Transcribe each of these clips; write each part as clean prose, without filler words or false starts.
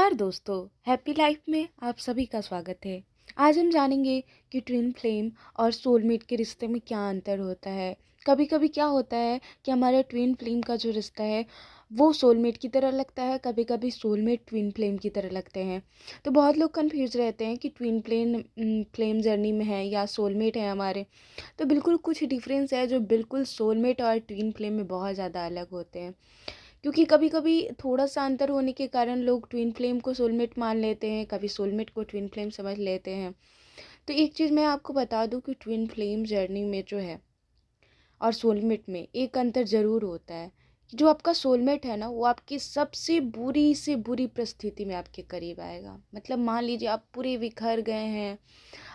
नमस्कार दोस्तों, happy life में आप सभी का स्वागत है। आज हम जानेंगे कि ट्विन फ्लेम और सोलमेट के रिश्ते में क्या अंतर होता है। कभी-कभी क्या होता है कि हमारे ट्विन फ्लेम का जो रिश्ता है वो सोलमेट की तरह लगता है, कभी-कभी सोलमेट ट्विन फ्लेम की तरह लगते हैं। तो बहुत लोग कन्फ्यूज़ रहते हैं कि ट्विन फ्लेम जर्नी में है या सोलमेट है हमारे। तो बिल्कुल कुछ डिफरेंस है जो बिल्कुल सोलमेट और ट्विन फ्लेम में बहुत ज़्यादा अलग होते हैं। क्योंकि कभी-कभी थोड़ा-सा अंतर होने के कारण लोग ट्विन फ्लेम को सोलमेट मान लेते हैं, कभी सोलमेट को ट्विन फ्लेम समझ लेते हैं। तो एक चीज़ मैं आपको बता दूँ कि ट्विन फ्लेम जर्नी में जो है और सोलमेट में एक अंतर ज़रूर होता है। कि जो आपका सोलमेट है ना, वो आपकी सबसे बुरी से बुरी परिस्थिति में आपके करीब आएगा। मतलब मान लीजिए आप पूरे बिखर गए हैं,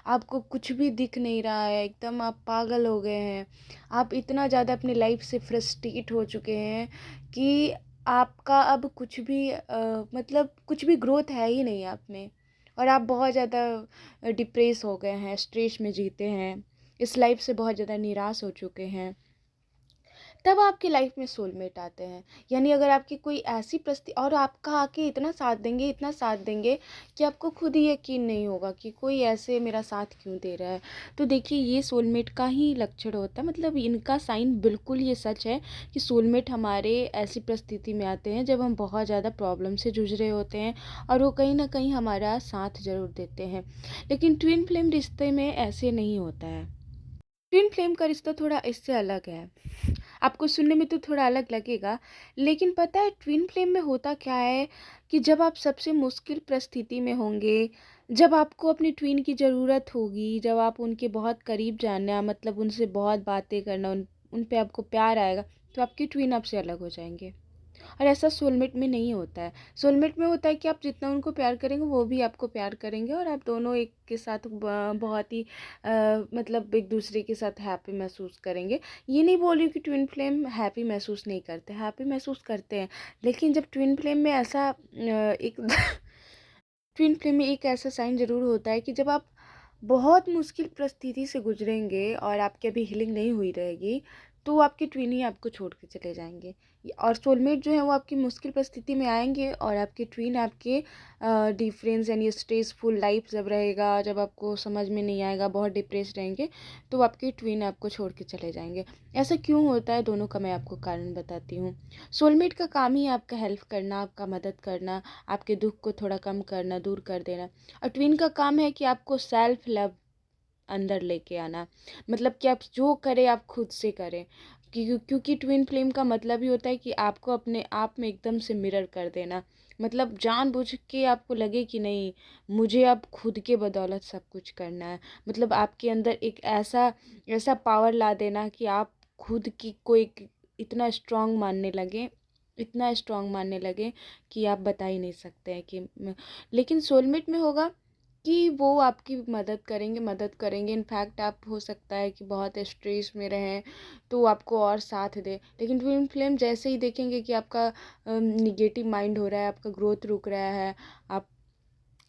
आपको कुछ भी दिख नहीं रहा है, एकदम आप पागल हो गए हैं। आप इतना ज़्यादा अपनी लाइफ से फ्रस्ट्रेट हो चुके हैं कि आपका अब कुछ भी मतलब कुछ भी ग्रोथ है ही नहीं आप में, और आप बहुत ज़्यादा डिप्रेस हो गए हैं, स्ट्रेस में जीते हैं, इस लाइफ से बहुत ज़्यादा निराश हो चुके हैं। तब आपकी लाइफ में सोलमेट आते हैं। यानी अगर आपकी कोई ऐसी परिस्थिति और आपका आके इतना साथ देंगे कि आपको खुद ही यकीन नहीं होगा कि कोई ऐसे मेरा साथ क्यों दे रहा है। तो देखिए, ये सोलमेट का ही लक्षण होता है, मतलब इनका साइन बिल्कुल ये सच है कि सोलमेट हमारे ऐसी परिस्थिति में आते हैं जब हम बहुत ज़्यादा प्रॉब्लम से जूझ रहे होते हैं, और वो कहीं ना कहीं हमारा साथ ज़रूर देते हैं। लेकिन ट्विन फ्लेम रिश्ते में ऐसे नहीं होता है। ट्विन फ्लेम का रिश्ता थोड़ा इससे अलग है। आपको सुनने में तो थोड़ा अलग लगेगा, लेकिन पता है ट्विन फ्लेम में होता क्या है कि जब आप सबसे मुश्किल परिस्थिति में होंगे, जब आपको अपनी ट्विन की ज़रूरत होगी, जब आप उनके बहुत करीब जाना, मतलब उनसे बहुत बातें करना, उन पे आपको प्यार आएगा, तो आपकी ट्विन आपसे अलग हो जाएंगे। और ऐसा सोलमेट में नहीं होता है। सोलमेट में होता है कि आप जितना उनको प्यार करेंगे वो भी आपको प्यार करेंगे, और आप दोनों एक के साथ बहुत ही मतलब एक दूसरे के साथ हैप्पी महसूस करेंगे। ये नहीं बोल रही हूँ कि ट्विन फ्लेम हैप्पी महसूस नहीं करते, हैप्पी महसूस करते हैं। लेकिन जब ट्विन फ्लेम में ऐसा एक ट्विन फ्लेम में एक ऐसा साइन ज़रूर होता है कि जब आप बहुत मुश्किल परिस्थिति से गुजरेंगे और आपकी अभी हीलिंग नहीं हुई रहेगी, तो आपके ट्विन ही आपको छोड़ के चले जाएंगे। और सोलमेट जो है वो आपकी मुश्किल परिस्थिति में आएंगे, और आपके ट्विन आपके डिफरेंस यानी स्ट्रेसफुल लाइफ जब रहेगा, जब आपको समझ में नहीं आएगा, बहुत डिप्रेस रहेंगे, तो आपके ट्विन आपको छोड़ के चले जाएंगे। ऐसा क्यों होता है, दोनों का मैं आपको कारण बताती हूँ। सोलमेट का काम ही आपका हेल्प करना, आपका मदद करना, आपके दुख को थोड़ा कम करना, दूर कर देना। और ट्विन का काम है कि आपको सेल्फ लव अंदर लेके आना, मतलब कि आप जो करें आप खुद से करें। क्योंकि ट्विन फ्लेम का मतलब ही होता है कि आपको अपने आप में एकदम से मिरर कर देना, मतलब जानबूझ के आपको लगे कि नहीं, मुझे अब खुद के बदौलत सब कुछ करना है। मतलब आपके अंदर एक ऐसा ऐसा पावर ला देना कि आप खुद की को एक इतना स्ट्रांग मानने लगे, इतना स्ट्रांग मानने लगे कि आप बता ही नहीं सकते हैं कि लेकिन सोलमेट में होगा कि वो आपकी मदद करेंगे। इनफैक्ट आप हो सकता है कि बहुत स्ट्रेस में रहें तो वो आपको और साथ दे। लेकिन ट्विन फ्लेम जैसे ही देखेंगे कि आपका निगेटिव माइंड हो रहा है, आपका ग्रोथ रुक रहा है, आप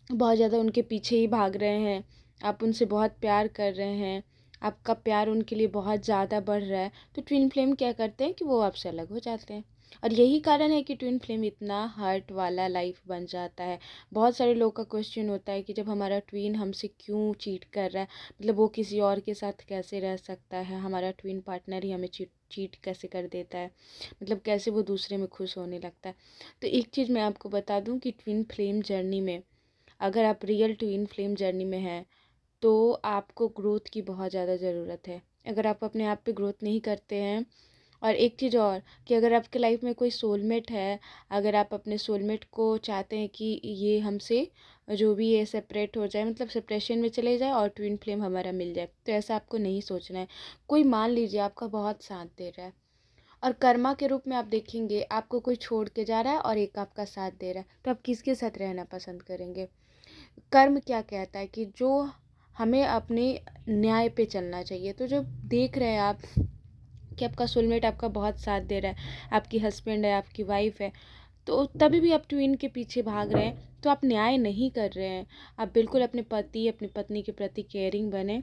बहुत ज़्यादा उनके पीछे ही भाग रहे हैं, आप उनसे बहुत प्यार कर रहे हैं, आपका प्यार उनके लिए बहुत ज़्यादा बढ़ रहा है, तो ट्विन फ्लेम क्या करते हैं कि वो आपसे अलग हो जाते हैं। और यही कारण है कि ट्विन फ्लेम इतना हर्ट वाला लाइफ बन जाता है। बहुत सारे लोग का क्वेश्चन होता है कि जब हमारा ट्विन हमसे क्यों चीट कर रहा है, मतलब वो किसी और के साथ कैसे रह सकता है, हमारा ट्विन पार्टनर ही हमें चीट चीट कैसे कर देता है, मतलब कैसे वो दूसरे में खुश होने लगता है। तो एक चीज़ मैं आपको बता दूं कि ट्विन फ्लेम जर्नी में, अगर आप रियल ट्विन फ्लेम जर्नी में हैं, तो आपको ग्रोथ की बहुत ज़्यादा ज़रूरत है। अगर आप अपने आप पे ग्रोथ नहीं करते हैं, और एक चीज़ और कि अगर आपके लाइफ में कोई सोलमेट है, अगर आप अपने सोलमेट को चाहते हैं कि ये हमसे जो भी है सेपरेट हो जाए, मतलब सेपरेशन में चले जाए और ट्विन फ्लेम हमारा मिल जाए, तो ऐसा आपको नहीं सोचना है। कोई मान लीजिए आपका बहुत साथ दे रहा है, और कर्मा के रूप में आप देखेंगे आपको कोई छोड़ के जा रहा है और एक आपका साथ दे रहा है, तो आप किसके साथ रहना पसंद करेंगे। कर्म क्या कहता है कि जो हमें अपने न्याय पे चलना चाहिए। तो जब देख रहे हैं आप कि आपका सोलमेट आपका बहुत साथ दे रहा है, आपकी हस्बैंड है, आपकी वाइफ है, तो तभी भी आप ट्विन के पीछे भाग रहे हैं, तो आप न्याय नहीं कर रहे हैं। आप बिल्कुल अपने पति अपनी पत्नी के प्रति केयरिंग बने।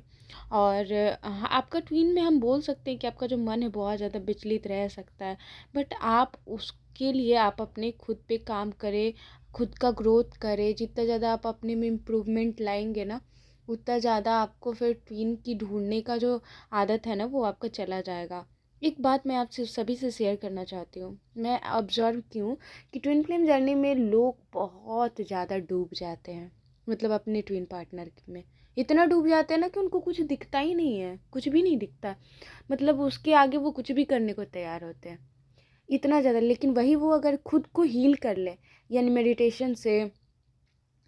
और हाँ, आपका ट्विन में हम बोल सकते हैं कि आपका जो मन है बहुत ज़्यादा विचलित रह सकता है, बट आप उसके लिए आप अपने खुद पे काम करें, खुद का ग्रोथ करें। जितना ज़्यादा आप अपने में इम्प्रूवमेंट लाएंगे ना, उतना ज़्यादा आपको फिर ट्विन की ढूंढने का जो आदत है ना, वो आपका चला जाएगा। एक बात मैं आपसे सभी से शेयर करना चाहती हूँ। मैं ऑब्जर्व की हूँ कि ट्विन फ्लेम जर्नी में लोग बहुत ज़्यादा डूब जाते हैं, मतलब अपने ट्विन पार्टनर में इतना डूब जाते हैं ना कि उनको कुछ दिखता ही नहीं है, कुछ भी नहीं दिखता। मतलब उसके आगे वो कुछ भी करने को तैयार होते हैं, इतना ज़्यादा। लेकिन वही वो अगर खुद को हील कर ले, यानी मेडिटेशन से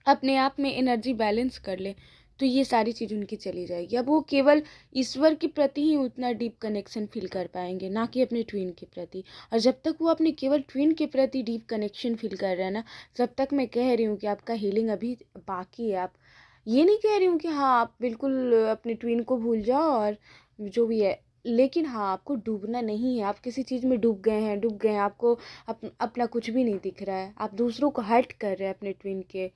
अपने आप में एनर्जी बैलेंस कर ले, तो ये सारी चीज़ उनकी चली जाएगी। अब वो केवल ईश्वर के प्रति ही उतना डीप कनेक्शन फील कर पाएंगे, ना कि अपने ट्विन के प्रति। और जब तक वो अपने केवल ट्विन के प्रति डीप कनेक्शन फील कर रहे हैं ना, जब तक मैं कह रही हूँ कि आपका हीलिंग अभी बाकी है। आप ये नहीं कह रही हूँ कि हाँ आप बिल्कुल अपने ट्विन को भूल जाओ और जो भी है, लेकिन हाँ आपको डूबना नहीं है। आप किसी चीज़ में डूब गए हैं, आपको अपना कुछ भी नहीं दिख रहा है, आप दूसरों को हर्ट कर रहे हैं अपने ट्विन के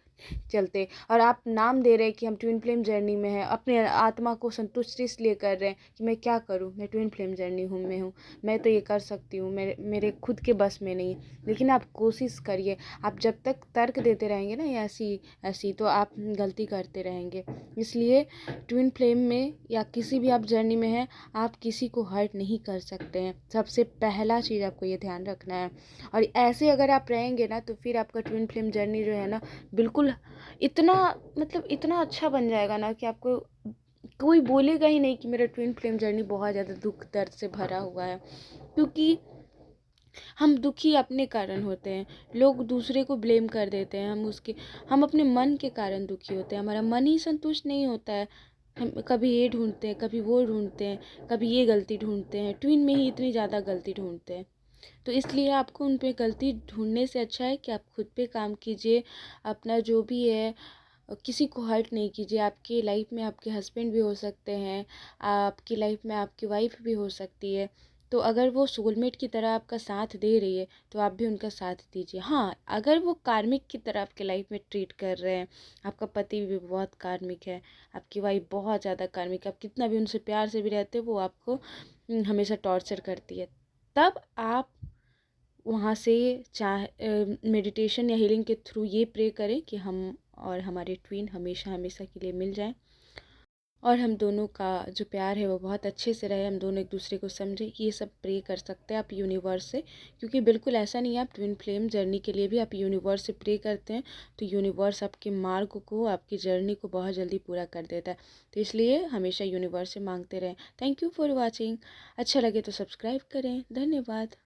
चलते, और आप नाम दे रहे हैं कि हम ट्विन फ्लेम जर्नी में हैं। अपने आत्मा को संतुष्टि इसलिए कर रहे हैं कि मैं क्या करूं, मैं ट्विन फ्लेम जर्नी हूं, मैं तो ये कर सकती हूँ, मेरे मेरे खुद के बस में नहीं। लेकिन आप कोशिश करिए। आप जब तक तर्क देते रहेंगे ना ऐसी ऐसी, तो आप गलती करते रहेंगे। इसलिए ट्विन फ्लेम में या किसी भी आप जर्नी में हैं, आप किसी को हर्ट नहीं कर सकते हैं। सबसे पहला चीज़ आपको ये ध्यान रखना है। और ऐसे अगर आप रहेंगे ना, तो फिर आपका ट्विन फ्लेम जर्नी जो है ना, बिल्कुल इतना, मतलब इतना अच्छा बन जाएगा ना कि आपको कोई बोलेगा ही नहीं कि मेरा ट्विन फ्लेम जर्नी बहुत ज़्यादा दुख दर्द से भरा हुआ है। क्योंकि हम दुखी अपने कारण होते हैं, लोग दूसरे को ब्लेम कर देते हैं, हम अपने मन के कारण दुखी होते हैं। हमारा मन ही संतुष्ट नहीं होता है। हम कभी ये ढूंढते हैं, कभी वो ढूंढते हैं, कभी ये गलती ढूंढते हैं, ट्विन में ही इतनी ज़्यादा गलती ढूंढते हैं। तो इसलिए आपको उन पे गलती ढूंढने से अच्छा है कि आप खुद पे काम कीजिए। अपना जो भी है, किसी को हर्ट नहीं कीजिए। आपकी लाइफ में आपके हस्बैंड भी हो सकते हैं, आपकी लाइफ में आपकी वाइफ भी हो सकती है। तो अगर वो सोलमेट की तरह आपका साथ दे रही है, तो आप भी उनका साथ दीजिए। हाँ, अगर वो कार्मिक की तरह आपके लाइफ में ट्रीट कर रहे हैं, आपका पति भी बहुत कार्मिक है, आपकी वाइफ बहुत ज़्यादा कार्मिक है, आप कितना भी उनसे प्यार से भी रहते हो, वो आपको हमेशा टॉर्चर करती है, तब आप वहाँ से मेडिटेशन या हीलिंग के थ्रू ये प्रे करें कि हम और हमारे ट्विन हमेशा हमेशा के लिए मिल जाएं, और हम दोनों का जो प्यार है वो बहुत अच्छे से रहे, हम दोनों एक दूसरे को समझें। ये सब प्रे कर सकते हैं आप यूनिवर्स से। क्योंकि बिल्कुल ऐसा नहीं है, आप ट्विन फ्लेम जर्नी के लिए भी आप यूनिवर्स से प्रे करते हैं, तो यूनिवर्स आपके मार्ग को, आपकी जर्नी को बहुत जल्दी पूरा कर देता है। तो इसलिए हमेशा यूनिवर्स से मांगते रहें। Thank you for watching. अच्छा लगे तो सब्सक्राइब करें। धन्यवाद।